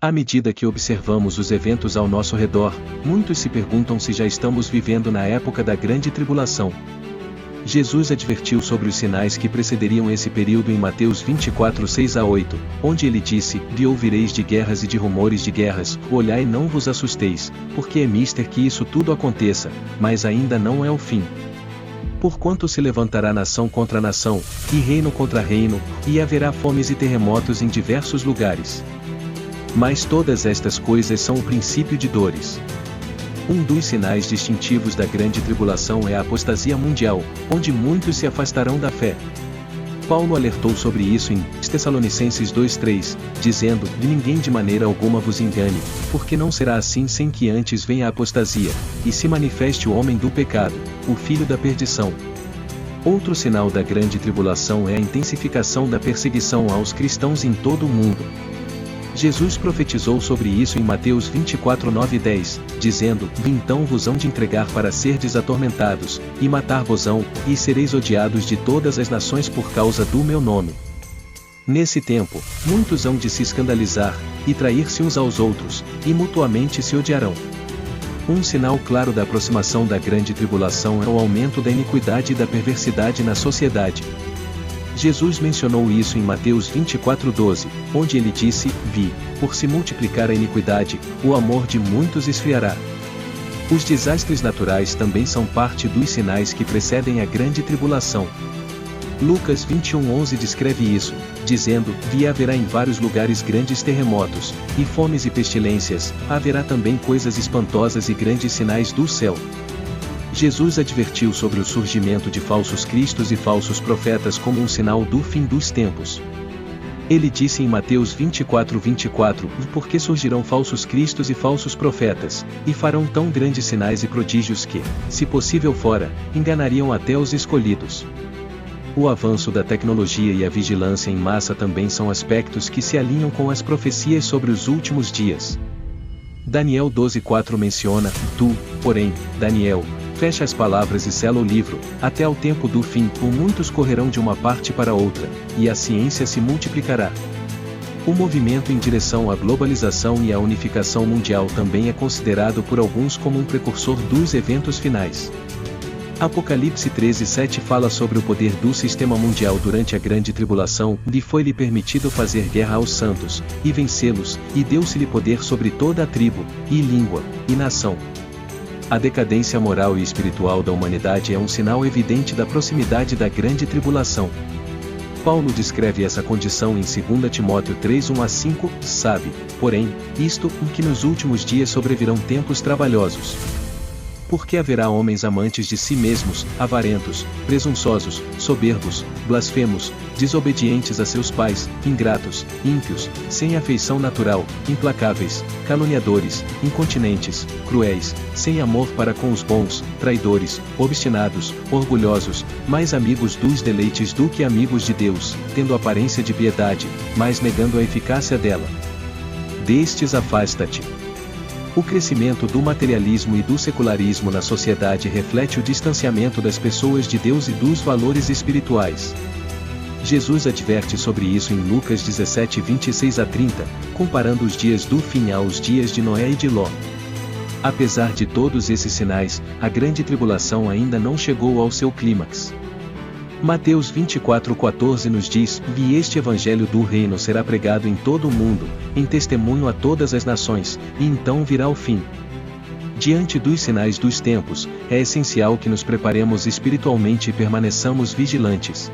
À medida que observamos os eventos ao nosso redor, muitos se perguntam se já estamos vivendo na época da grande tribulação. Jesus advertiu sobre os sinais que precederiam esse período em Mateus 24, 6-8, onde ele disse: "E ouvireis de guerras e de rumores de guerras, olhai e não vos assusteis, porque é mister que isso tudo aconteça, mas ainda não é o fim. Porquanto se levantará nação contra nação, e reino contra reino, e haverá fomes e terremotos em diversos lugares. Mas todas estas coisas são o princípio de dores." Um dos sinais distintivos da grande tribulação é a apostasia mundial, onde muitos se afastarão da fé. Paulo alertou sobre isso em Tessalonicenses 2:3, dizendo: "E ninguém de maneira alguma vos engane, porque não será assim sem que antes venha a apostasia, e se manifeste o homem do pecado, o filho da perdição." Outro sinal da grande tribulação é a intensificação da perseguição aos cristãos em todo o mundo. Jesus profetizou sobre isso em Mateus 24, 9 e 10, dizendo: "Então vos hão de entregar para serdes atormentados, e matar-vos-ão, e sereis odiados de todas as nações por causa do meu nome. Nesse tempo, muitos hão de se escandalizar, e trair-se uns aos outros, e mutuamente se odiarão." Um sinal claro da aproximação da grande tribulação é o aumento da iniquidade e da perversidade na sociedade. Jesus mencionou isso em Mateus 24:12, onde ele disse: "Vi, por se multiplicar a iniquidade, o amor de muitos esfriará." Os desastres naturais também são parte dos sinais que precedem a grande tribulação. Lucas 21:11 descreve isso, dizendo: "Vi haverá em vários lugares grandes terremotos, e fomes e pestilências, haverá também coisas espantosas e grandes sinais do céu." Jesus advertiu sobre o surgimento de falsos cristos e falsos profetas como um sinal do fim dos tempos. Ele disse em Mateus 24:24, "Porque surgirão falsos cristos e falsos profetas, e farão tão grandes sinais e prodígios que, se possível fora, enganariam até os escolhidos." O avanço da tecnologia e a vigilância em massa também são aspectos que se alinham com as profecias sobre os últimos dias. Daniel 12:4 menciona: "Tu, porém, Daniel, fecha as palavras e sela o livro, até ao tempo do fim, por muitos correrão de uma parte para outra, e a ciência se multiplicará." O movimento em direção à globalização e à unificação mundial também é considerado por alguns como um precursor dos eventos finais. Apocalipse 13:7 fala sobre o poder do sistema mundial durante a grande tribulação, e foi-lhe permitido fazer guerra aos santos, e vencê-los, e deu-se-lhe poder sobre toda a tribo, e língua, e nação. A decadência moral e espiritual da humanidade é um sinal evidente da proximidade da grande tribulação. Paulo descreve essa condição em 2 Timóteo 3:1-5, "Sabe, porém, isto, em que nos últimos dias sobrevirão tempos trabalhosos. Porque haverá homens amantes de si mesmos, avarentos, presunçosos, soberbos, blasfemos, desobedientes a seus pais, ingratos, ímpios, sem afeição natural, implacáveis, caluniadores, incontinentes, cruéis, sem amor para com os bons, traidores, obstinados, orgulhosos, mais amigos dos deleites do que amigos de Deus, tendo aparência de piedade, mas negando a eficácia dela. Destes afasta-te." O crescimento do materialismo e do secularismo na sociedade reflete o distanciamento das pessoas de Deus e dos valores espirituais. Jesus adverte sobre isso em Lucas 17:26-30, comparando os dias do fim aos dias de Noé e de Ló. Apesar de todos esses sinais, a grande tribulação ainda não chegou ao seu clímax. Mateus 24:14 nos diz: "E este evangelho do reino será pregado em todo o mundo, em testemunho a todas as nações, e então virá o fim." Diante dos sinais dos tempos, é essencial que nos preparemos espiritualmente e permaneçamos vigilantes.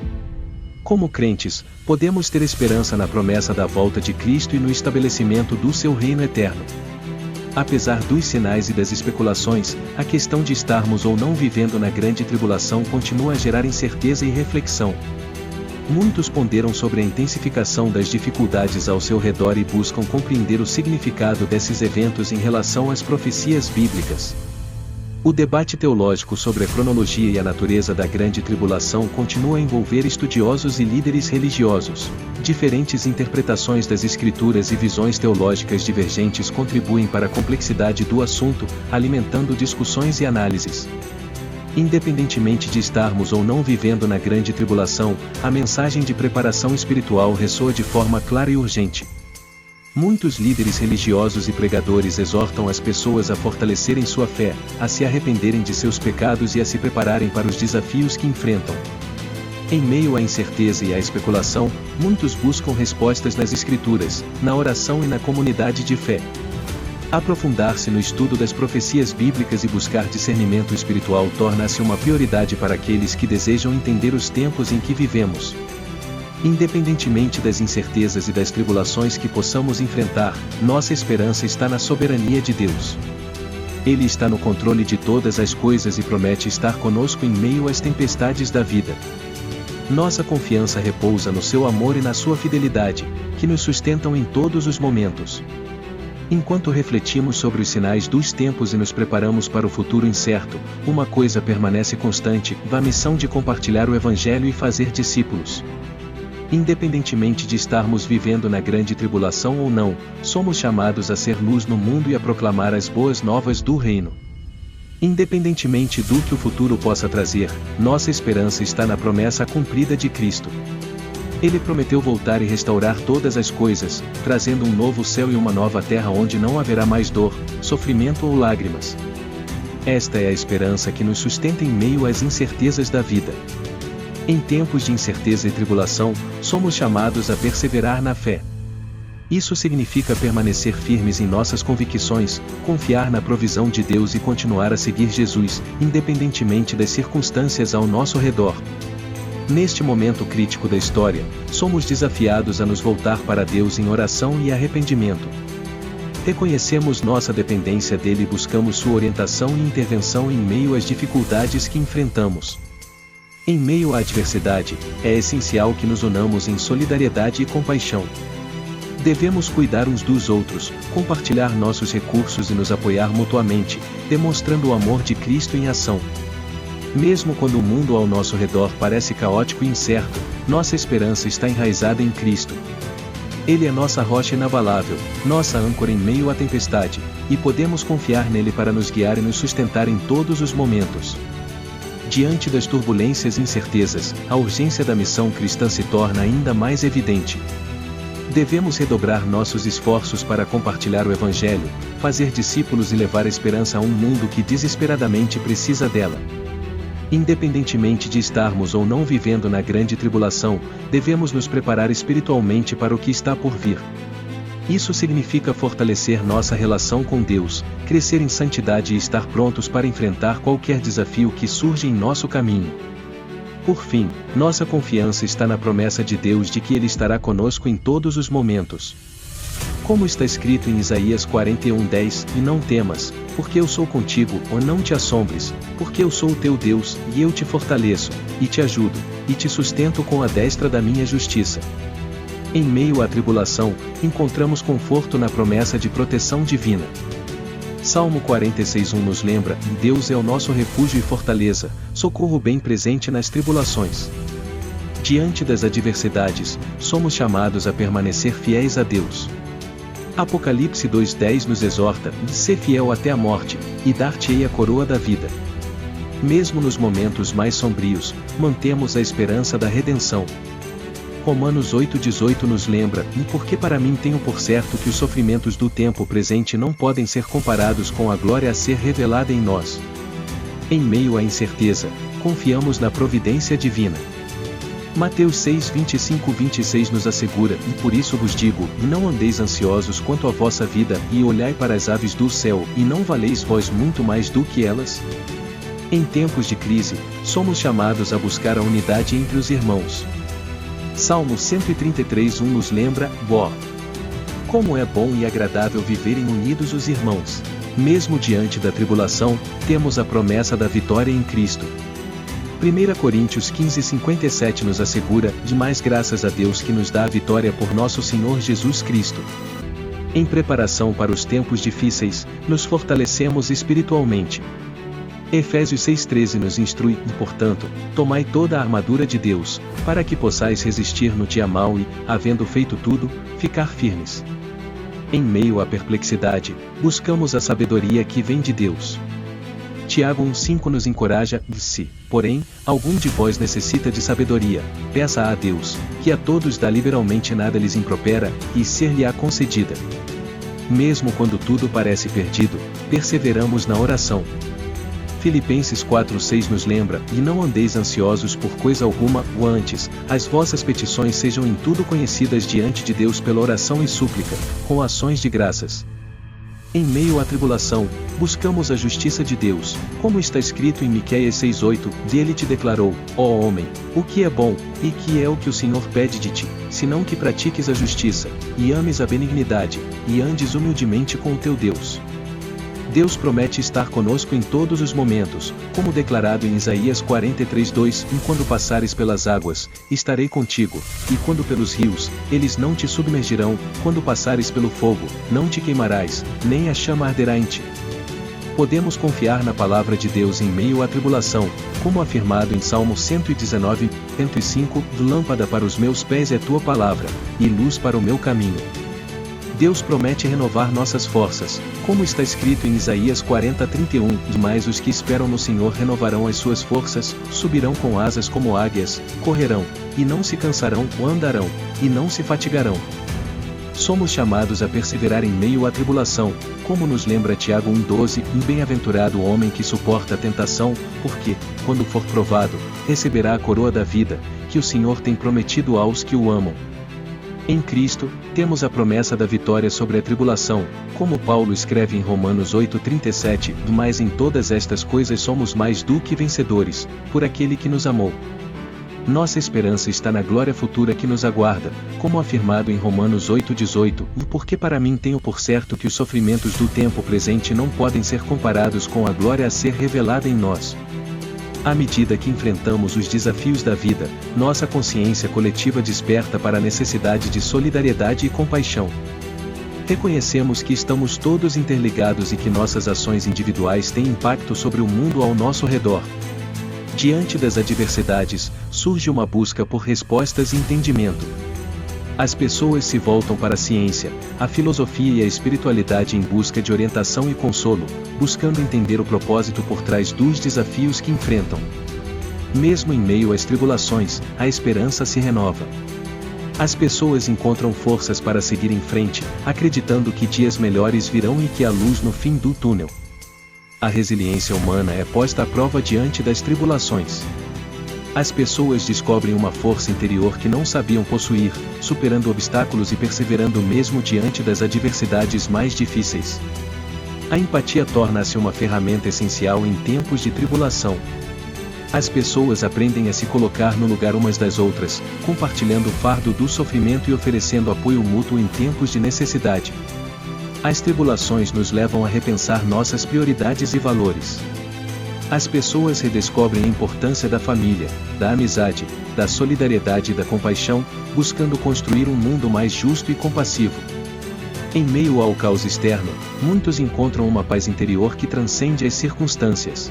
Como crentes, podemos ter esperança na promessa da volta de Cristo e no estabelecimento do seu reino eterno. Apesar dos sinais e das especulações, a questão de estarmos ou não vivendo na grande tribulação continua a gerar incerteza e reflexão. Muitos ponderam sobre a intensificação das dificuldades ao seu redor e buscam compreender o significado desses eventos em relação às profecias bíblicas. O debate teológico sobre a cronologia e a natureza da grande tribulação continua a envolver estudiosos e líderes religiosos. Diferentes interpretações das escrituras e visões teológicas divergentes contribuem para a complexidade do assunto, alimentando discussões e análises. Independentemente de estarmos ou não vivendo na grande tribulação, a mensagem de preparação espiritual ressoa de forma clara e urgente. Muitos líderes religiosos e pregadores exortam as pessoas a fortalecerem sua fé, a se arrependerem de seus pecados e a se prepararem para os desafios que enfrentam. Em meio à incerteza e à especulação, muitos buscam respostas nas Escrituras, na oração e na comunidade de fé. Aprofundar-se no estudo das profecias bíblicas e buscar discernimento espiritual torna-se uma prioridade para aqueles que desejam entender os tempos em que vivemos. Independentemente das incertezas e das tribulações que possamos enfrentar, nossa esperança está na soberania de Deus. Ele está no controle de todas as coisas e promete estar conosco em meio às tempestades da vida. Nossa confiança repousa no seu amor e na sua fidelidade, que nos sustentam em todos os momentos. Enquanto refletimos sobre os sinais dos tempos e nos preparamos para o futuro incerto, uma coisa permanece constante: a missão de compartilhar o Evangelho e fazer discípulos. Independentemente de estarmos vivendo na grande tribulação ou não, somos chamados a ser luz no mundo e a proclamar as boas novas do reino. Independentemente do que o futuro possa trazer, nossa esperança está na promessa cumprida de Cristo. Ele prometeu voltar e restaurar todas as coisas, trazendo um novo céu e uma nova terra onde não haverá mais dor, sofrimento ou lágrimas. Esta é a esperança que nos sustenta em meio às incertezas da vida. Em tempos de incerteza e tribulação, somos chamados a perseverar na fé. Isso significa permanecer firmes em nossas convicções, confiar na provisão de Deus e continuar a seguir Jesus, independentemente das circunstâncias ao nosso redor. Neste momento crítico da história, somos desafiados a nos voltar para Deus em oração e arrependimento. Reconhecemos nossa dependência dele e buscamos sua orientação e intervenção em meio às dificuldades que enfrentamos. Em meio à adversidade, é essencial que nos unamos em solidariedade e compaixão. Devemos cuidar uns dos outros, compartilhar nossos recursos e nos apoiar mutuamente, demonstrando o amor de Cristo em ação. Mesmo quando o mundo ao nosso redor parece caótico e incerto, nossa esperança está enraizada em Cristo. Ele é nossa rocha inabalável, nossa âncora em meio à tempestade, e podemos confiar nele para nos guiar e nos sustentar em todos os momentos. Diante das turbulências e incertezas, a urgência da missão cristã se torna ainda mais evidente. Devemos redobrar nossos esforços para compartilhar o Evangelho, fazer discípulos e levar esperança a um mundo que desesperadamente precisa dela. Independentemente de estarmos ou não vivendo na grande tribulação, devemos nos preparar espiritualmente para o que está por vir. Isso significa fortalecer nossa relação com Deus, crescer em santidade e estar prontos para enfrentar qualquer desafio que surja em nosso caminho. Por fim, nossa confiança está na promessa de Deus de que Ele estará conosco em todos os momentos. Como está escrito em Isaías 41:10, e não temas, porque eu sou contigo, ou não te assombres, porque eu sou o teu Deus, e eu te fortaleço, e te ajudo, e te sustento com a destra da minha justiça. Em meio à tribulação, encontramos conforto na promessa de proteção divina. Salmo 46:1 nos lembra: Deus é o nosso refúgio e fortaleza, socorro bem presente nas tribulações. Diante das adversidades, somos chamados a permanecer fiéis a Deus. Apocalipse 2:10 nos exorta: ser fiel até a morte, e dar-te-ei a coroa da vida. Mesmo nos momentos mais sombrios, mantemos a esperança da redenção. Romanos 8:18 nos lembra: porque para mim tenho por certo que os sofrimentos do tempo presente não podem ser comparados com a glória a ser revelada em nós. Em meio à incerteza, confiamos na providência divina. Mateus 6:25-26 nos assegura: e por isso vos digo, não andeis ansiosos quanto à vossa vida, e olhai para as aves do céu, e não valeis vós muito mais do que elas? Em tempos de crise, somos chamados a buscar a unidade entre os irmãos. Salmo 133:1 nos lembra: como é bom e agradável viverem unidos os irmãos. Mesmo diante da tribulação, temos a promessa da vitória em Cristo. 1 Coríntios 15:57 nos assegura: demais graças a Deus que nos dá a vitória por nosso Senhor Jesus Cristo. Em preparação para os tempos difíceis, nos fortalecemos espiritualmente. Efésios 6:13 nos instrui: portanto, tomai toda a armadura de Deus, para que possais resistir no dia mau e, havendo feito tudo, ficar firmes. Em meio à perplexidade, buscamos a sabedoria que vem de Deus. Tiago 1,5 nos encoraja: se, porém, algum de vós necessita de sabedoria, peça a Deus, que a todos dá liberalmente, nada lhes impropera, e ser-lhe-á concedida. Mesmo quando tudo parece perdido, perseveramos na oração. Filipenses 4,6 nos lembra: e não andeis ansiosos por coisa alguma, ou antes, as vossas petições sejam em tudo conhecidas diante de Deus pela oração e súplica, com ações de graças. Em meio à tribulação, buscamos a justiça de Deus, como está escrito em Miqueias 6,8, e ele te declarou: ó homem, o que é bom, e que é o que o Senhor pede de ti, senão que pratiques a justiça, e ames a benignidade, e andes humildemente com o teu Deus. Deus promete estar conosco em todos os momentos, como declarado em Isaías 43,2, quando passares pelas águas, estarei contigo, e quando pelos rios, eles não te submergirão, quando passares pelo fogo, não te queimarás, nem a chama arderá em ti. Podemos confiar na palavra de Deus em meio à tribulação, como afirmado em Salmo 119, 105, lâmpada para os meus pés é tua palavra, e luz para o meu caminho. Deus promete renovar nossas forças, como está escrito em Isaías 40:31, mas os que esperam no Senhor renovarão as suas forças, subirão com asas como águias, correrão, e não se cansarão, ou andarão, e não se fatigarão. Somos chamados a perseverar em meio à tribulação, como nos lembra Tiago 1,12, bem-aventurado o homem que suporta a tentação, porque, quando for provado, receberá a coroa da vida, que o Senhor tem prometido aos que o amam. Em Cristo, temos a promessa da vitória sobre a tribulação, como Paulo escreve em Romanos 8,37, mas em todas estas coisas somos mais do que vencedores, por aquele que nos amou. Nossa esperança está na glória futura que nos aguarda, como afirmado em Romanos 8,18, porque para mim tenho por certo que os sofrimentos do tempo presente não podem ser comparados com a glória a ser revelada em nós. À medida que enfrentamos os desafios da vida, nossa consciência coletiva desperta para a necessidade de solidariedade e compaixão. Reconhecemos que estamos todos interligados e que nossas ações individuais têm impacto sobre o mundo ao nosso redor. Diante das adversidades, surge uma busca por respostas e entendimento. As pessoas se voltam para a ciência, a filosofia e a espiritualidade em busca de orientação e consolo, buscando entender o propósito por trás dos desafios que enfrentam. Mesmo em meio às tribulações, a esperança se renova. As pessoas encontram forças para seguir em frente, acreditando que dias melhores virão e que há luz no fim do túnel. A resiliência humana é posta à prova diante das tribulações. As pessoas descobrem uma força interior que não sabiam possuir, superando obstáculos e perseverando mesmo diante das adversidades mais difíceis. A empatia torna-se uma ferramenta essencial em tempos de tribulação. As pessoas aprendem a se colocar no lugar umas das outras, compartilhando o fardo do sofrimento e oferecendo apoio mútuo em tempos de necessidade. As tribulações nos levam a repensar nossas prioridades e valores. As pessoas redescobrem a importância da família, da amizade, da solidariedade e da compaixão, buscando construir um mundo mais justo e compassivo. Em meio ao caos externo, muitos encontram uma paz interior que transcende as circunstâncias.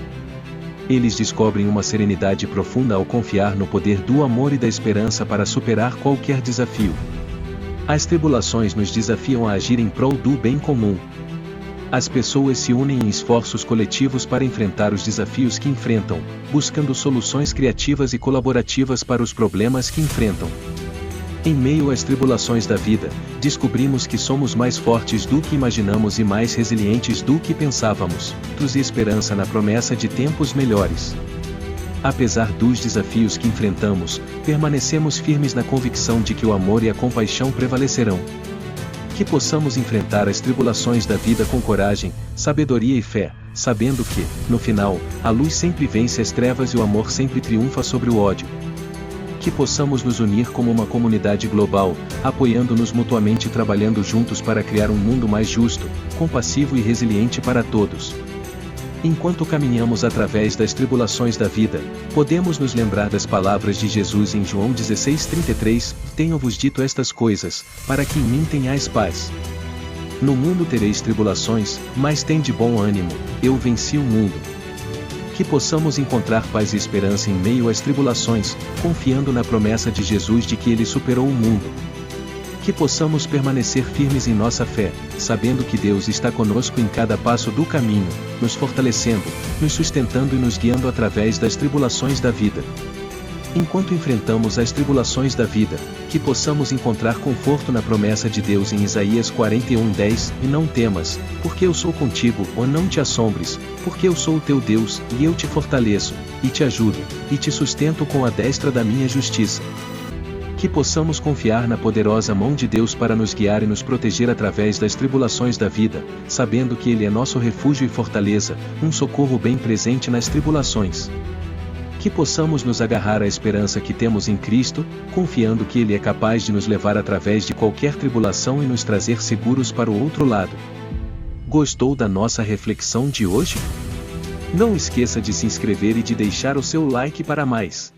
Eles descobrem uma serenidade profunda ao confiar no poder do amor e da esperança para superar qualquer desafio. As tribulações nos desafiam a agir em prol do bem comum. As pessoas se unem em esforços coletivos para enfrentar os desafios que enfrentam, buscando soluções criativas e colaborativas para os problemas que enfrentam. Em meio às tribulações da vida, descobrimos que somos mais fortes do que imaginamos e mais resilientes do que pensávamos, e esperança na promessa de tempos melhores. Apesar dos desafios que enfrentamos, permanecemos firmes na convicção de que o amor e a compaixão prevalecerão. Que possamos enfrentar as tribulações da vida com coragem, sabedoria e fé, sabendo que, no final, a luz sempre vence as trevas e o amor sempre triunfa sobre o ódio. Que possamos nos unir como uma comunidade global, apoiando-nos mutuamente e trabalhando juntos para criar um mundo mais justo, compassivo e resiliente para todos. Enquanto caminhamos através das tribulações da vida, podemos nos lembrar das palavras de Jesus em João 16:33, tenho-vos dito estas coisas, para que em mim tenhais paz. No mundo tereis tribulações, mas tende bom ânimo, eu venci o mundo. Que possamos encontrar paz e esperança em meio às tribulações, confiando na promessa de Jesus de que ele superou o mundo. Que possamos permanecer firmes em nossa fé, sabendo que Deus está conosco em cada passo do caminho, nos fortalecendo, nos sustentando e nos guiando através das tribulações da vida. Enquanto enfrentamos as tribulações da vida, que possamos encontrar conforto na promessa de Deus em Isaías 41:10, e não temas, porque eu sou contigo, ou não te assombres, porque eu sou o teu Deus, e eu te fortaleço, e te ajudo, e te sustento com a destra da minha justiça. Que possamos confiar na poderosa mão de Deus para nos guiar e nos proteger através das tribulações da vida, sabendo que Ele é nosso refúgio e fortaleza, um socorro bem presente nas tribulações. Que possamos nos agarrar à esperança que temos em Cristo, confiando que Ele é capaz de nos levar através de qualquer tribulação e nos trazer seguros para o outro lado. Gostou da nossa reflexão de hoje? Não esqueça de se inscrever e de deixar o seu like para mais.